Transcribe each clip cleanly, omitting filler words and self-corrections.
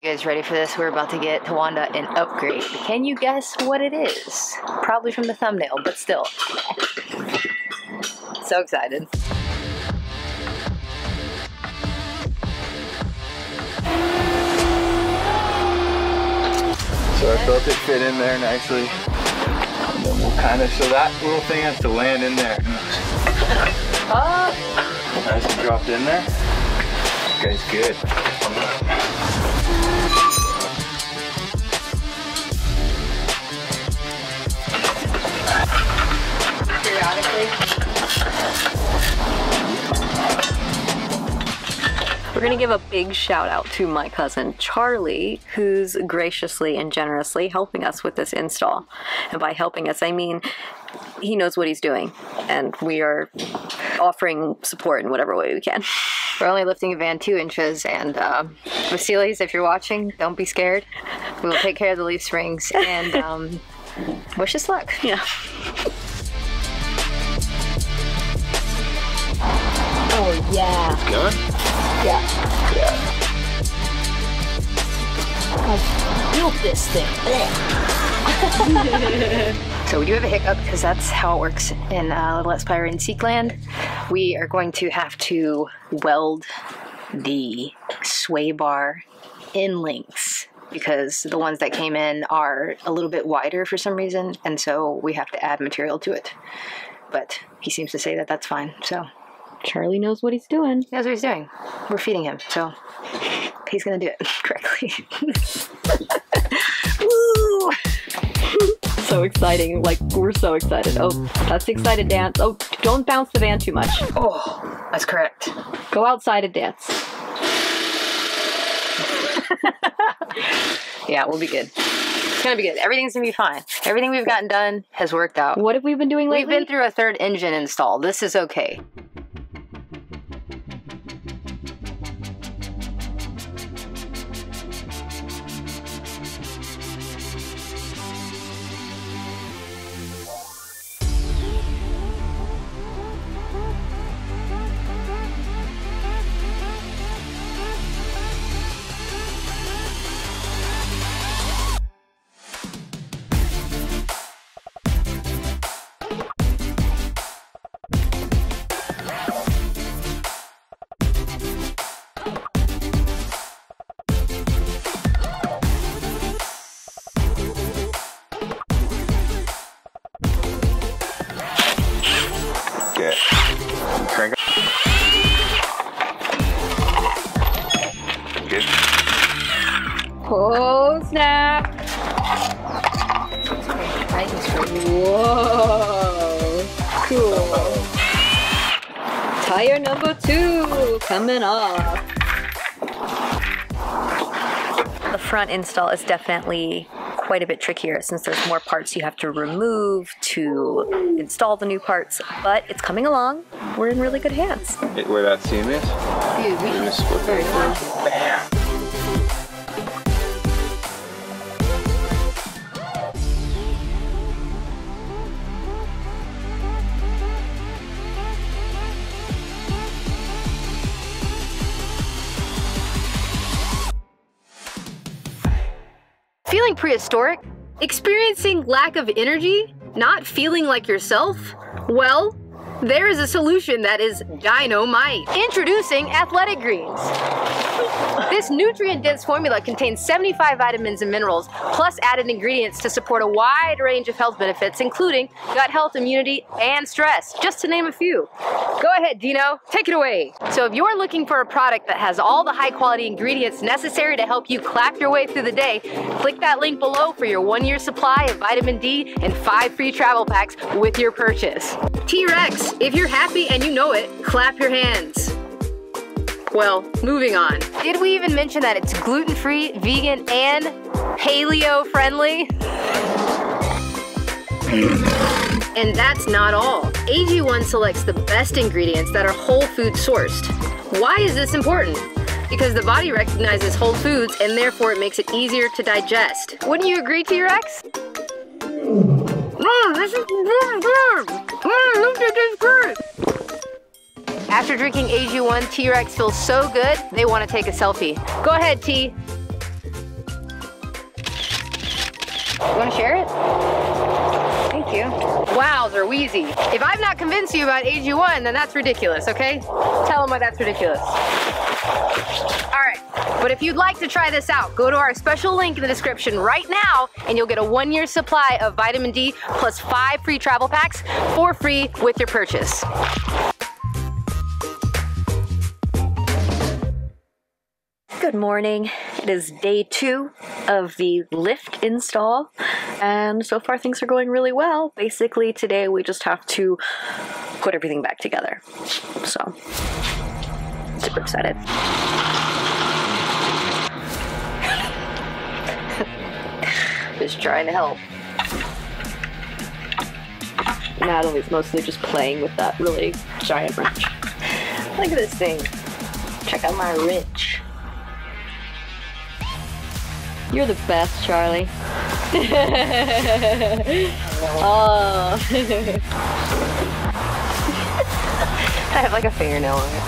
You guys ready for this? We're about to get Tawanda an upgrade. Can you guess what it is? Probably from the thumbnail, but still. So excited. So I felt it fit in there nicely. And then we'll kind of, so that little thing has to land in there. Nice and dropped in there. This guy's good. Periodically. We're gonna give a big shout out to my cousin Charlie, who's graciously and generously helping us with this install. And by helping us, I mean he knows what he's doing, and we are offering support in whatever way we can. We're only lifting a van 2 inches, and Vasilis, if you're watching, don't be scared. We will take care of the leaf springs, and wish us luck. Yeah. Oh yeah. It's going? Yeah. Yeah. I built this thing. So we do have a hiccup because that's how it works in Let's Play in Seek Land. We are going to have to weld the sway bar in links because the ones that came in are a little bit wider for some reason, and so we have to add material to it. But he seems to say that that's fine, so. Charlie knows what he's doing. He knows what he's doing. We're feeding him, so he's gonna do it correctly. Woo! So exciting, like we're so excited. Oh, that's the excited dance. Oh, don't bounce the van too much. Oh, that's correct. Go outside and dance. Yeah, we'll be good. It's gonna be good. Everything's gonna be fine. Everything we've gotten done has worked out. What have we been doing lately? We've been through a 3rd engine install. This is okay. Get. Crank up. Good. Oh, snap! Whoa! Cool. Tire number 2 coming off. The front install is definitely quite a bit trickier since there's more parts you have to remove to install the new parts, but it's coming along. We're in really good hands. Where that seam is? Dude, we Just split very that. cool. Bam. Feeling prehistoric? Experiencing lack of energy? Not feeling like yourself? Well, there is a solution that is dynamite. Introducing Athletic Greens. This nutrient-dense formula contains 75 vitamins and minerals, plus added ingredients to support a wide range of health benefits, including gut health, immunity, and stress, just to name a few. Go ahead, Dino, take it away. So if you're looking for a product that has all the high-quality ingredients necessary to help you clap your way through the day, click that link below for your 1-year supply of vitamin D and 5 free travel packs with your purchase. T-Rex, if you're happy and you know it, clap your hands. Well, moving on. Did we even mention that it's gluten-free, vegan, and paleo-friendly? And that's not all. AG1 selects the best ingredients that are whole food sourced. Why is this important? Because the body recognizes whole foods and therefore it makes it easier to digest. Wouldn't you agree, T-Rex? This is good. This is good. After drinking AG1, T-Rex feels so good, they want to take a selfie. Go ahead, T. You want to share it? Thank you. Wowzer, Wheezy. If I've not convinced you about AG1, then that's ridiculous, okay? Tell them why that's ridiculous. All right, but if you'd like to try this out, go to our special link in the description right now, and you'll get a 1-year supply of vitamin D plus 5 free travel packs for free with your purchase. Good morning. It is day 2 of the lift install, and so far things are going really well. Basically today we just have to put everything back together. So, super excited. Just trying to help. Natalie's mostly just playing with that really giant wrench. Look at this thing. Check out my wrench. You're the best, Charlie. Oh. I have like a fingernail on it.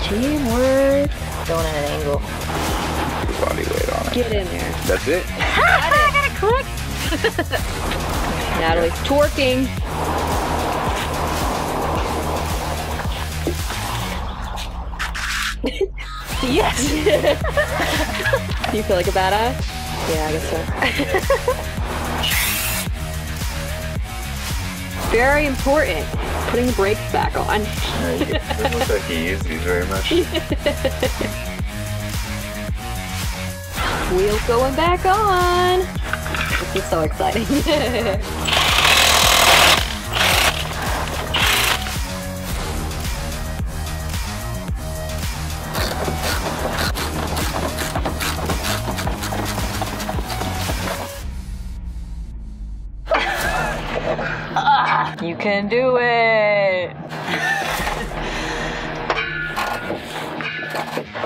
Teamwork. Going at an angle. Body weight on it. Get in there. That's it. I got a click. Natalie's twerking. Yes! Do you feel like a badass? Yeah, I guess so. Very important. Putting the brakes back on. It looks like he used these very much. Wheels going back on. This is so exciting. You can do it!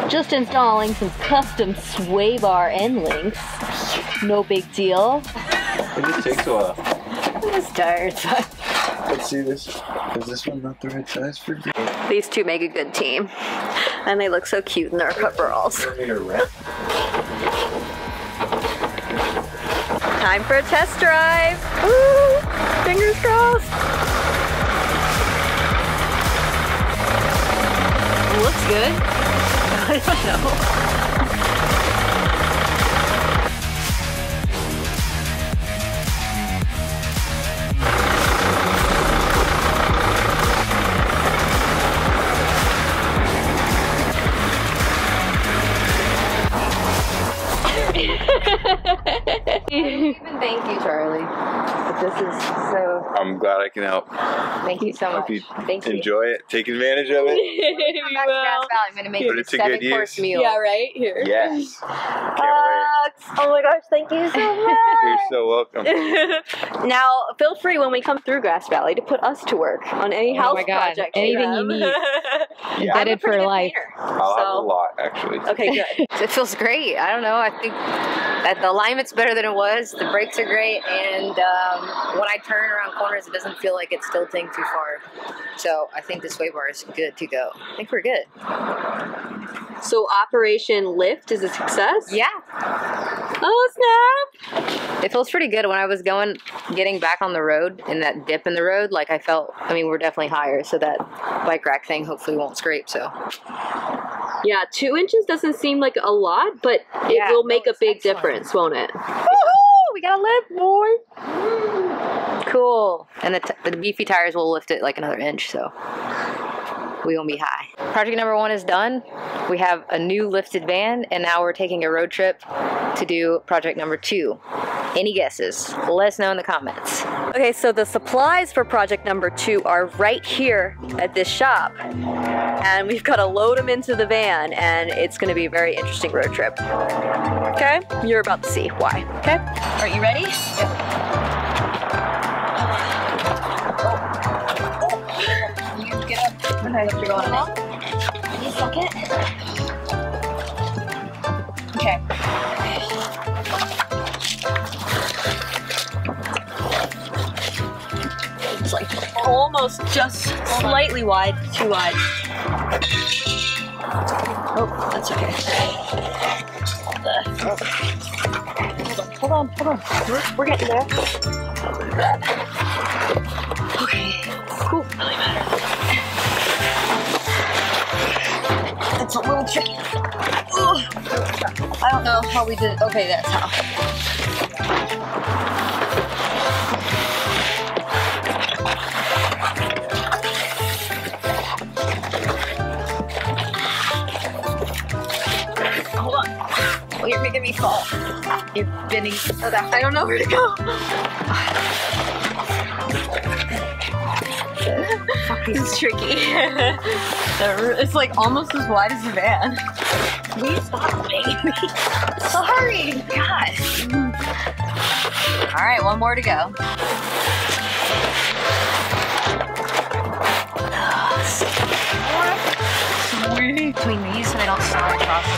Just installing some custom sway bar end links. No big deal. It just takes a while. I'm just tired. Let's see this. Is this one not the right size for you? These two make a good team. And they look so cute in their coveralls. Time for a test drive! Woo! Fingers crossed! Looks good. I don't know. Even thank you, Charlie. But this is so. I'm glad I can help. Thank you so much. Hope you Thank you. enjoy it. Take advantage of it. Come back to Grass Valley. I'm gonna make you a 7-course meal. Yeah, right? Here. Yes. Can't Oh my gosh, thank you so much. You're so welcome. Now, feel free when we come through Grass Valley to put us to work on any house project. Anything you need. Yeah. Embedded for life. I'll have a lot, actually. Okay, good. It feels great. I don't know. I think that the alignment's better than it was. The brakes are great, and when I turn around corners, it doesn't feel like it's tilting too far. So I think the sway bar is good to go. I think we're good. So Operation Lift is a success? Yeah. Oh snap! It feels pretty good. When I was getting back on the road in that dip in the road, like I felt, I mean, we're definitely higher, so that bike rack thing hopefully won't scrape, so. Yeah, 2 inches doesn't seem like a lot, but it will make a big difference, won't it? Woohoo! We got a lift, boy! Cool. And the beefy tires will lift it like another inch, so we won't be high. Project number 1 is done. We have a new lifted van, and now we're taking a road trip to do project number 2. Any guesses? Let us know in the comments. Okay, so the supplies for project number 2 are right here at this shop. And we've got to load them into the van, and it's going to be a very interesting road trip. Okay? You're about to see why. Okay? Are you ready? Yep. You get up. Okay, you're going on. Give me a second. Okay. It's like almost just slightly wide, too wide. Oh, that's okay. Hold on. We're getting there. Okay, cool. Really better. It's a little tricky. Ugh. I don't know how we did it. Okay, that's how. Hold on. Oh, you're making me fall. You're bending. I don't know where to go. It's tricky. It's like almost as wide as the van. Will you stop, baby? Sorry. God. All right, one more to go. Sweet. Between these so they don't slide across it.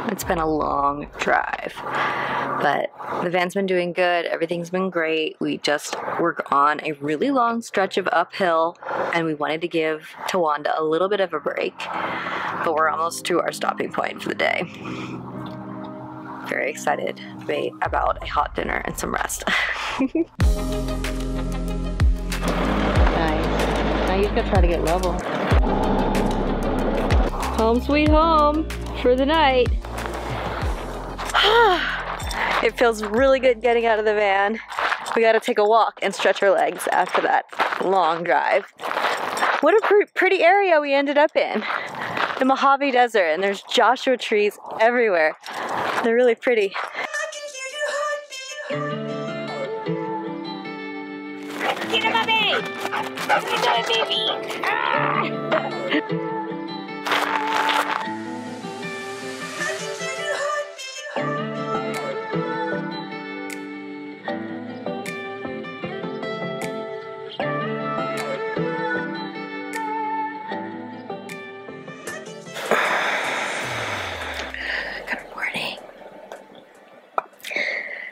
It's been a long drive, but the van's been doing good. Everything's been great. We just work on a really long stretch of uphill, and we wanted to give Tawanda a little bit of a break, but we're almost to our stopping point for the day. Very excited about a hot dinner and some rest. Nice. Now you've got to try to get level. Home sweet home for the night. It feels really good getting out of the van. We gotta take a walk and stretch our legs after that long drive. What a pretty area we ended up in. The Mojave Desert, and there's Joshua trees everywhere. They're really pretty. Get him, my baby!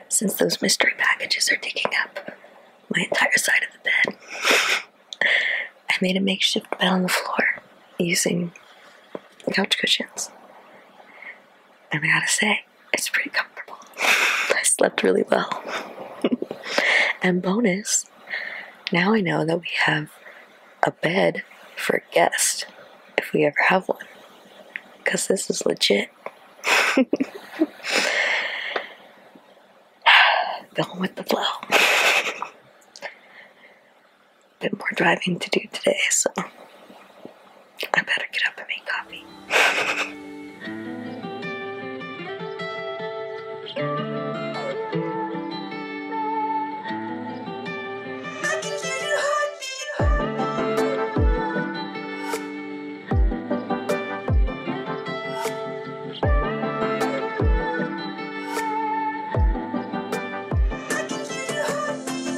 Since those mystery packages are taking up my entire side of the bed, I made a makeshift bed on the floor using couch cushions. And I gotta say, it's pretty comfortable. I slept really well. And bonus, now I know that we have a bed for a guest if we ever have one. Because this is legit. Going with the flow. Bit more driving to do today, so I better get up and make coffee.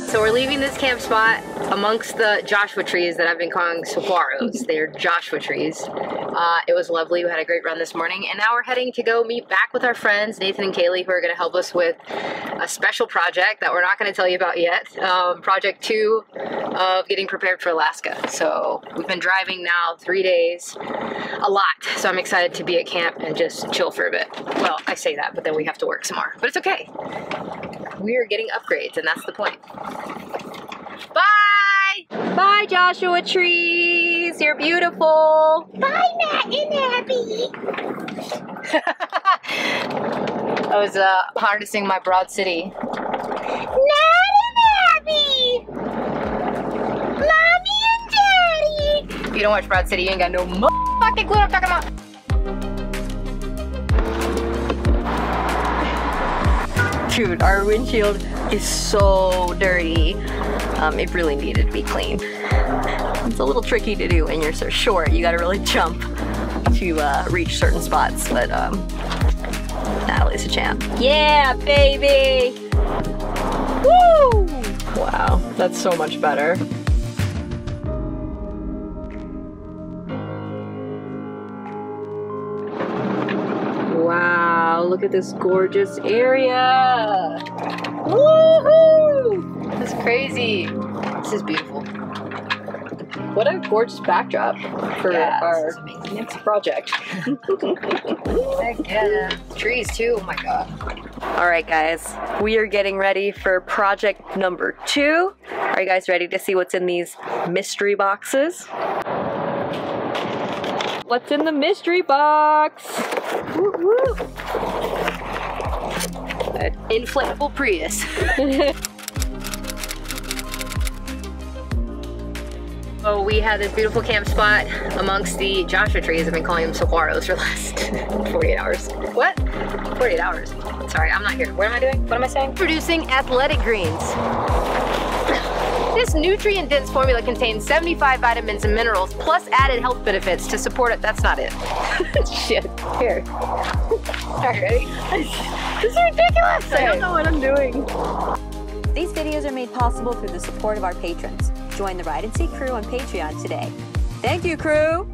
So we're leaving this camp spot amongst the Joshua trees that I've been calling saguaros. They're Joshua trees. It was lovely. We had a great run this morning, and now we're heading to go meet back with our friends, Nathan and Kaylee, who are going to help us with a special project that we're not going to tell you about yet. Project 2 of getting prepared for Alaska. So we've been driving now 3 days, a lot. So I'm excited to be at camp and just chill for a bit. Well, I say that, but then we have to work some more. But it's okay. We are getting upgrades, and that's the point. Bye! Bye, Joshua trees. You're beautiful. Bye, Matt and Abby. I was harnessing my Broad City. Matt and Abby! Mommy and Daddy! If you don't watch Broad City, you ain't got no fucking clue what I'm talking about. Dude, our windshield is so dirty. It really needed to be cleaned. It's a little tricky to do when you're so short. You gotta really jump to reach certain spots, but Natalie's Charlie's a champ. Yeah, baby! Woo! Wow, that's so much better. Wow, look at this gorgeous area! Woohoo! This is crazy. This is beautiful. What a gorgeous backdrop for our next project. Heck yeah. Trees too, oh my god. All right, guys, we are getting ready for project number 2. Are you guys ready to see what's in these mystery boxes? What's in the mystery box? Woo woo. An inflatable Prius. So we have this beautiful camp spot amongst the Joshua trees. I've been calling them saguaros for the last 48 hours. What? 48 hours. Sorry, I'm not here. What am I doing? What am I saying? Producing athletic greens. This nutrient-dense formula contains 75 vitamins and minerals, plus added health benefits to support it. That's not it. Shit. Here. Alright, ready? This is ridiculous! I don't know what I'm doing. These videos are made possible through the support of our patrons. Join the Ride and Seek crew on Patreon today. Thank you, crew!